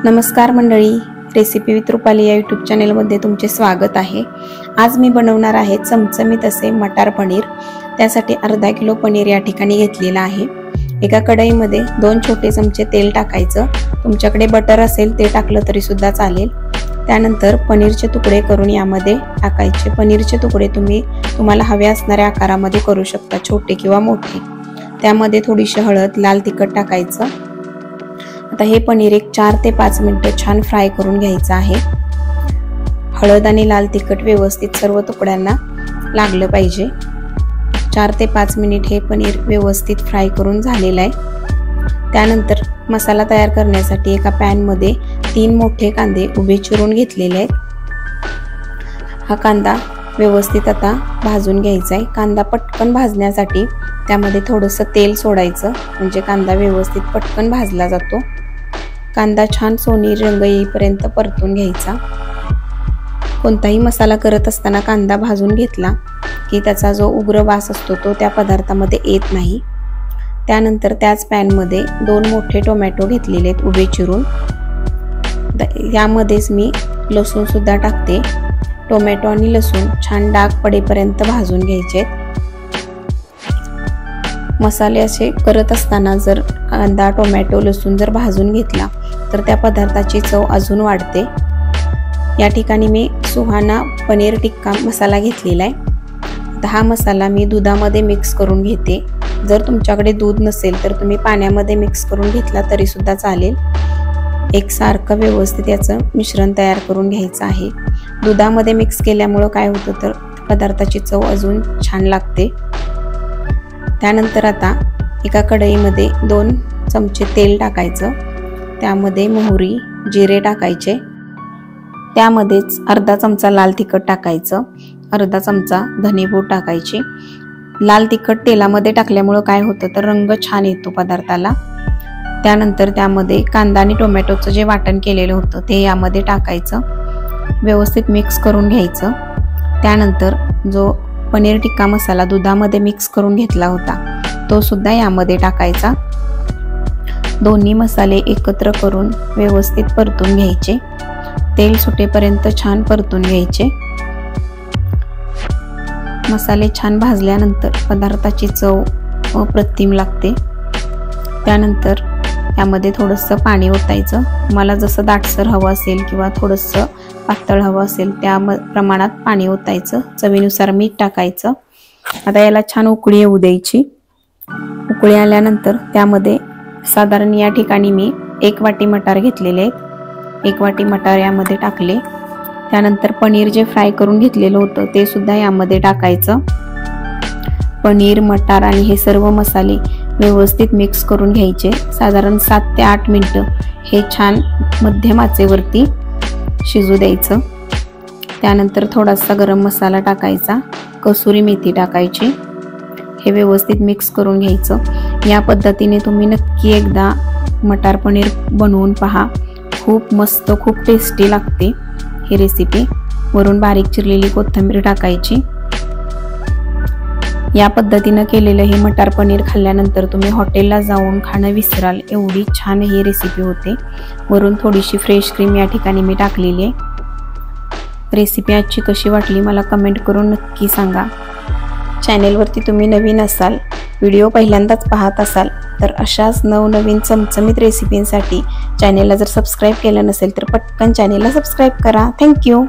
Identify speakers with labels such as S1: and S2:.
S1: नमस्कार मंडळी, recipe with Rupali या यूट्यूब चॅनलमध्ये तुमचे स्वागत आहे। आज मी बनवणार आहे चमचमीत असे मटार पनीर। त्यासाठी अर्धा किलो पनीर या ठिकाणी घेतलेला आहे। एका कढईमध्ये 2 छोटे चमचे तेल टाकायचं। तुमच्याकडे बटर असेल ते टाकलं तरी सुद्धा चालेल। त्यानंतर पनीरचे तुकडे करून यामध्ये टाकायचे। पनीरचे तुकडे तुम्हाला हवे असणाऱ्या आकारामध्ये करू शकता, छोटे किंवा मोठे। त्यामध्ये थोडीशी हळद, लाल तिखट टाकायचं। आता हे पनीर एक 4 ते 5 मिनिटे छान फ्राय करून घ्यायचं आहे। हळद आणि लाल तिखट व्यवस्थित सर्व तुकड्यांना लागलं पाहिजे। 4 ते 5 मिनिट हे पनीर व्यवस्थित फ्राय करून झालेलं आहे। त्यानंतर मसाला तयार करण्यासाठी एका पॅन मध्ये 3 मोठे कांदे उभे चिरून घेतलेले आहेत। हा कांदा व्यवस्थित आता भाजून घ्यायचा आहे। कांदा पटकन भाजण्यासाठी त्यामध्ये थोडंसं तेल सोडायचं, म्हणजे कांदा व्यवस्थित पटकन भाजला जातो। कांदा छान सोनेरी रंग येईपर्यंत परतून घ्यायचा। कोणताही मसाला करत असताना कांदा भाजून घेतला की त्याचा जो उग्र वास असतो तो त्या पदार्थामध्ये येत नाही। त्यानंतर त्याच पॅन मध्ये 2 मोठे टोमॅटो घेतलेले आहेत उभे चिरून। यामध्येच मी लसूण सुद्धा टाकते। टोमॅटो आणि लसूण छान डाग पडेपर्यंत भाजून घ्यायचे। मसाले असे करत असताना जर कांदा, टोमॅटो, लसूण जर भाजून घेतला तर त्या पदार्थाची चव अजून वाढते। या ठिकाणी मी सुहाना पनीर टिक्का मसाला घेतलेला आहे। हा मसाला मी दुधामध्ये मिक्स करून घेते। जर तुमच्याकडे दूध नसेल तर तुम्ही पाण्यामध्ये मिक्स करून घेतला तरी सुद्धा चालेल। एकसारखं व्यवस्थित याचं मिश्रण तयार करून घ्यायचं आहे। दुधामध्ये मिक्स केल्यामुळे काय होतं तर पदार्थाची चव अजून छान लागते। त्यानंतर आता एका कढईमध्ये 2 चमचे तेल टाकायचं। त्यामध्ये मोहरी, जिरे टाकायचे। त्यामध्येच अर्धा चमचा लाल तिखट टाकायचं, अर्धा चमचा धनेपूड टाकायची। लाल तिखट तेलामध्ये टाकल्यामुळे काय होतं तर रंग छान येतो पदार्थाला। त्यानंतर त्यामध्ये कांदा आणि टोमॅटोचं जे वाटण केलेलं होतं ते यामध्ये टाकायचं, व्यवस्थित मिक्स करून घ्यायचं। त्यानंतर जो पनीर टिक्का मसाला दुधामध्ये मिक्स करून घेतला होता तो सुद्धा यामध्ये टाकायचा। दोन्ही मसाले एकत्र करून व्यवस्थित परतून घ्यायचे। तेल सुटेपर्यंत छान परतून घ्यायचे। मसाले छान भाजल्यानंतर पदार्थाची चव अप्रतिम लागते। त्यानंतर यामध्ये थोडंसं पाणी ओतायचं। मला जसं दाटसर हवं असेल किंवा थोडंसं पातळ हवं असेल त्या प्रमाणात पाणी ओतायचं। चवीनुसार मीठ टाकायचं। आता याला छान उकळी येऊ द्यायची। उकळी आल्यानंतर त्यामध्ये साधारण या ठिकाणी मी 1 वाटी मटार घेतलेले आहेत। 1 वाटी मटार यामध्ये टाकले। त्यानंतर पनीर जे फ्राय करून घेतलेलं होतं ते सुद्धा यामध्ये टाकायचं। पनीर, मटार आणि हे सर्व मसाले व्यवस्थित मिक्स करून घ्यायचे। साधारण 7 ते 8 मिनिटं हे छान मध्यम आचेवरती शिजू द्यायचं। त्यानंतर थोडासा गरम मसाला टाकायचा, कसुरी मेथी टाकायची। हे व्यवस्थित मिक्स करून घ्यायचं। या पद्धतीने तुम्ही नक्की एकदा मटार पनीर बनवून पहा। खूप मस्त, खूप टेस्टी लागते ही रेसिपी। वरून बारीक चिरलेली कोथिंबीर टाकायची। या पद्धतीने केलेलं हे मटार पनीर खाल्ल्यानंतर तुम्ही हॉटेलला जाऊन खाणं विसराल, एवढी छान ही रेसिपी होते। वरून थोडीशी फ्रेश क्रीम या ठिकाणी मी टाकलेली आहे। रेसिपी आजची कशी वाटली मला कमेंट करून नक्की सांगा। चॅनेलवरती तुम्ही नवीन असाल, व्हिडिओ पहिल्यांदाच पाहत असाल तर अशाच नवनवीन चमचमीत रेसिपींसाठी चॅनेलला जर सबस्क्राईब केलं नसेल तर पटकन चॅनेलला सबस्क्राईब करा। थँक्यू।